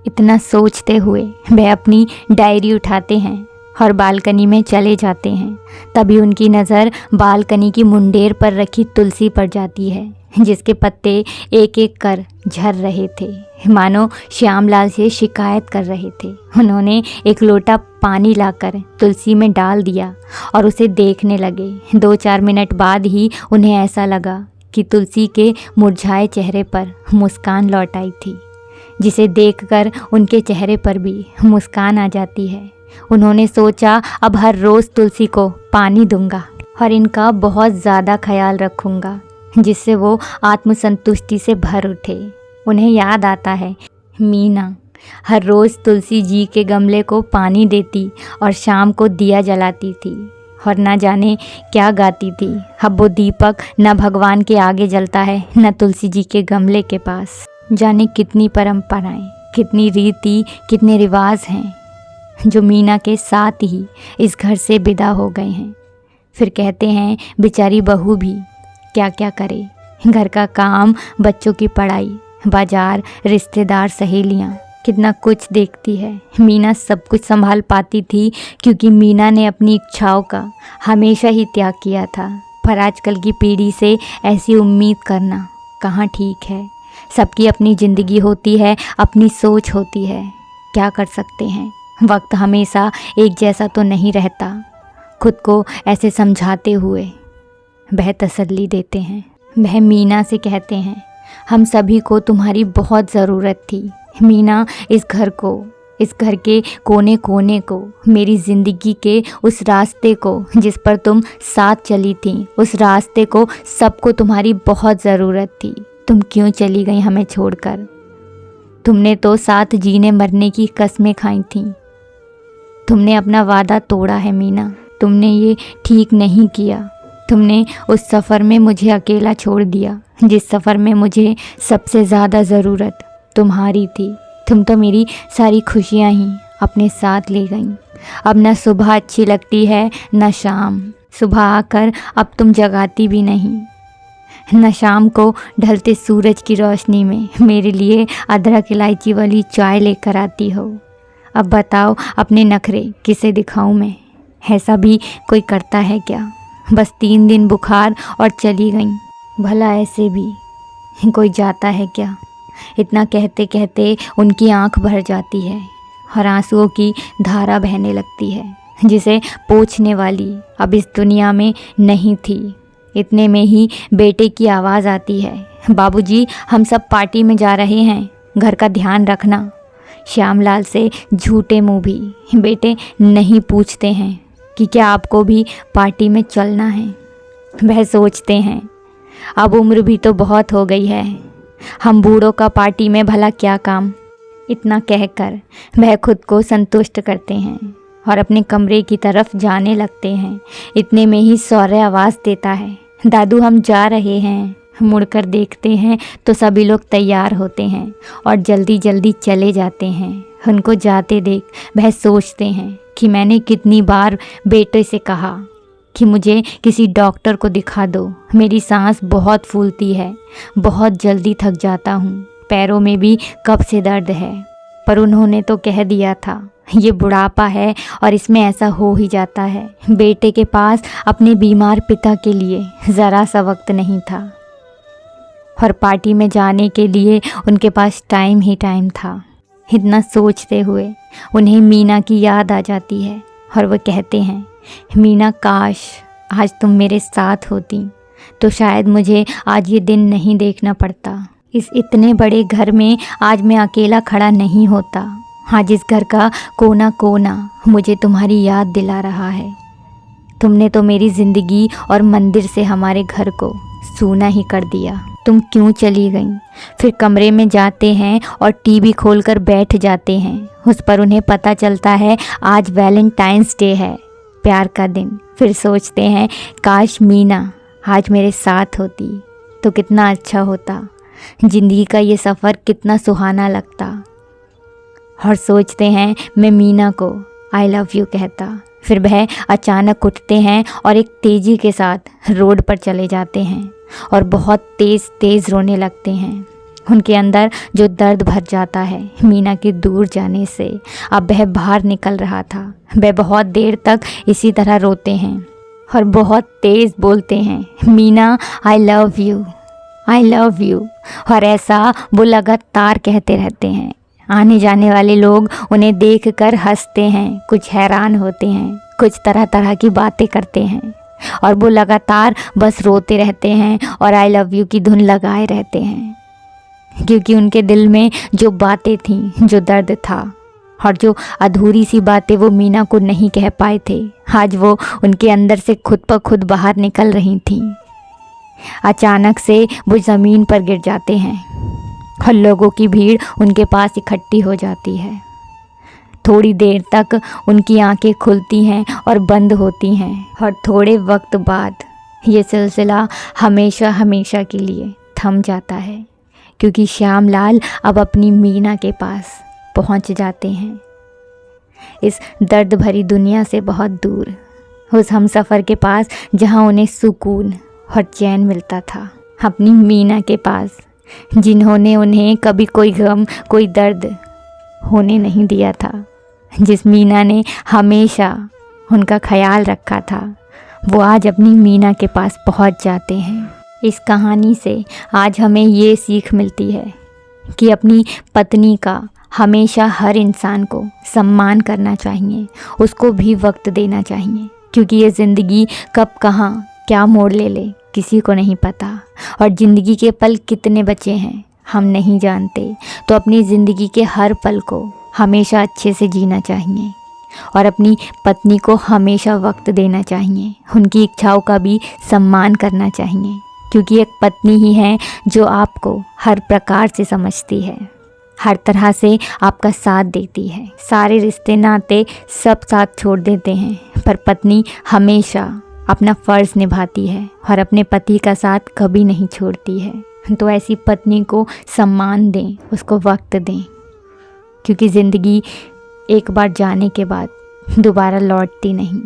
इतना सोचते हुए वह अपनी डायरी उठाते हैं और बालकनी में चले जाते हैं। तभी उनकी नज़र बालकनी की मुंडेर पर रखी तुलसी पर जाती है, जिसके पत्ते एक एक कर झड़ रहे थे, मानो श्यामलाल से शिकायत कर रहे थे। उन्होंने एक लोटा पानी लाकर तुलसी में डाल दिया और उसे देखने लगे। 2-4 मिनट बाद ही उन्हें ऐसा लगा कि तुलसी के मुरझाए चेहरे पर मुस्कान लौट आई थी, जिसे देखकर उनके चेहरे पर भी मुस्कान आ जाती है। उन्होंने सोचा, अब हर रोज़ तुलसी को पानी दूंगा और इनका बहुत ज़्यादा ख्याल रखूंगा, जिससे वो आत्मसंतुष्टि से भर उठे। उन्हें याद आता है, मीना हर रोज़ तुलसी जी के गमले को पानी देती और शाम को दिया जलाती थी और ना जाने क्या गाती थी। अब वो दीपक न भगवान के आगे जलता है, न तुलसी जी के गमले के पास। जाने कितनी परंपराएं, कितनी रीति, कितने रिवाज हैं जो मीना के साथ ही इस घर से विदा हो गए हैं। फिर कहते हैं बेचारी बहू भी क्या क्या करे, घर का काम, बच्चों की पढ़ाई, बाजार, रिश्तेदार, सहेलियाँ, कितना कुछ देखती है। मीना सब कुछ संभाल पाती थी क्योंकि मीना ने अपनी इच्छाओं का हमेशा ही त्याग किया था। पर आजकल की पीढ़ी से ऐसी उम्मीद करना कहाँ ठीक है। सबकी अपनी ज़िंदगी होती है, अपनी सोच होती है, क्या कर सकते हैं। वक्त हमेशा एक जैसा तो नहीं रहता। खुद को ऐसे समझाते हुए वह तसल्ली देते हैं। वह मीना से कहते हैं, हम सभी को तुम्हारी बहुत ज़रूरत थी मीना। इस घर के कोने कोने को, मेरी ज़िंदगी के उस रास्ते को जिस पर तुम साथ चली थी, उस रास्ते को, सबको तुम्हारी बहुत ज़रूरत थी। तुम क्यों चली गई हमें छोड़कर? तुमने तो साथ जीने मरने की कस्में खाई थीं। तुमने अपना वादा तोड़ा है मीना। तुमने ये ठीक नहीं किया। तुमने उस सफ़र में मुझे अकेला छोड़ दिया, जिस सफ़र में मुझे सबसे ज़्यादा ज़रूरत तुम्हारी थी। तुम तो मेरी सारी खुशियाँ ही अपने साथ ले गईं। अब ना सुबह अच्छी लगती है न शाम। सुबह आकर अब तुम जगाती भी नहीं, न शाम को ढलते सूरज की रोशनी में मेरे लिए अदरक इलायची वाली चाय लेकर आती हो। अब बताओ अपने नखरे किसे दिखाऊं मैं? ऐसा भी कोई करता है क्या? बस 3 दिन बुखार और चली गई। भला ऐसे भी कोई जाता है क्या? इतना कहते कहते उनकी आंख भर जाती है और आंसुओं की धारा बहने लगती है, जिसे पोंछने वाली अब इस दुनिया में नहीं थी। इतने में ही बेटे की आवाज़ आती है, बाबूजी हम सब पार्टी में जा रहे हैं, घर का ध्यान रखना। श्यामलाल से झूठे मुंह भी बेटे नहीं पूछते हैं कि क्या आपको भी पार्टी में चलना है। वह सोचते हैं अब उम्र भी तो बहुत हो गई है, हम बूढ़ों का पार्टी में भला क्या काम। इतना कहकर वह खुद को संतुष्ट करते हैं और अपने कमरे की तरफ जाने लगते हैं। इतने में ही सौर्य आवाज़ देता है, दादू हम जा रहे हैं। मुड़कर देखते हैं तो सभी लोग तैयार होते हैं और जल्दी जल्दी चले जाते हैं। उनको जाते देख वह सोचते हैं कि मैंने कितनी बार बेटे से कहा कि मुझे किसी डॉक्टर को दिखा दो। मेरी सांस बहुत फूलती है, बहुत जल्दी थक जाता हूँ, पैरों में भी कब से दर्द है। पर उन्होंने तो कह दिया था ये बुढ़ापा है और इसमें ऐसा हो ही जाता है। बेटे के पास अपने बीमार पिता के लिए ज़रा सा वक्त नहीं था और पार्टी में जाने के लिए उनके पास टाइम ही टाइम था। इतना सोचते हुए उन्हें मीना की याद आ जाती है और वह कहते हैं, मीना काश आज तुम मेरे साथ होती तो शायद मुझे आज ये दिन नहीं देखना पड़ता। इस इतने बड़े घर में आज मैं अकेला खड़ा नहीं होता। आज इस घर का कोना कोना मुझे तुम्हारी याद दिला रहा है। तुमने तो मेरी ज़िंदगी और मंदिर से हमारे घर को सूना ही कर दिया। तुम क्यों चली गई? फिर कमरे में जाते हैं और टीवी खोलकर बैठ जाते हैं। उस पर उन्हें पता चलता है आज वैलेंटाइंस डे है, प्यार का दिन। फिर सोचते हैं काश मीना आज मेरे साथ होती तो कितना अच्छा होता, ज़िंदगी का ये सफ़र कितना सुहाना लगता। और सोचते हैं मैं मीना को आई लव यू कहता। फिर वह अचानक उठते हैं और एक तेज़ी के साथ रोड पर चले जाते हैं और बहुत तेज़ तेज़ रोने लगते हैं। उनके अंदर जो दर्द भर जाता है मीना के दूर जाने से, अब वह बाहर निकल रहा था। वह बहुत देर तक इसी तरह रोते हैं और बहुत तेज़ बोलते हैं, Meena I love you, I love you. और ऐसा वो लगातार कहते रहते हैं। आने जाने वाले लोग उन्हें देखकर हंसते हैं, कुछ हैरान होते हैं, कुछ तरह तरह की बातें करते हैं और वो लगातार बस रोते रहते हैं और आई लव यू की धुन लगाए रहते हैं, क्योंकि उनके दिल में जो बातें थीं, जो दर्द था और जो अधूरी सी बातें वो मीना को नहीं कह पाए थे, आज वो उनके अंदर से खुद ब खुद बाहर निकल रही थीं। अचानक से वो ज़मीन पर गिर जाते हैं और लोगों की भीड़ उनके पास इकट्ठी हो जाती है। थोड़ी देर तक उनकी आंखें खुलती हैं और बंद होती हैं और थोड़े वक्त बाद ये सिलसिला हमेशा हमेशा के लिए थम जाता है, क्योंकि श्यामलाल अब अपनी मीना के पास पहुंच जाते हैं, इस दर्द भरी दुनिया से बहुत दूर, उस हमसफ़र के पास जहां उन्हें सुकून और चैन मिलता था, अपनी मीना के पास जिन्होंने उन्हें कभी कोई गम, कोई दर्द होने नहीं दिया था, जिस मीना ने हमेशा उनका ख्याल रखा था, वो आज अपनी मीना के पास पहुंच जाते हैं। इस कहानी से आज हमें ये सीख मिलती है कि अपनी पत्नी का हमेशा हर इंसान को सम्मान करना चाहिए, उसको भी वक्त देना चाहिए, क्योंकि ये ज़िंदगी कब कहाँ क्या मोड़ ले ले किसी को नहीं पता और ज़िंदगी के पल कितने बचे हैं हम नहीं जानते। तो अपनी ज़िंदगी के हर पल को हमेशा अच्छे से जीना चाहिए और अपनी पत्नी को हमेशा वक्त देना चाहिए, उनकी इच्छाओं का भी सम्मान करना चाहिए, क्योंकि एक पत्नी ही है जो आपको हर प्रकार से समझती है, हर तरह से आपका साथ देती है। सारे रिश्ते नाते सब साथ छोड़ देते हैं, पर पत्नी हमेशा अपना फ़र्ज़ निभाती है और अपने पति का साथ कभी नहीं छोड़ती है। तो ऐसी पत्नी को सम्मान दें, उसको वक्त दें, क्योंकि ज़िंदगी एक बार जाने के बाद दोबारा लौटती नहीं।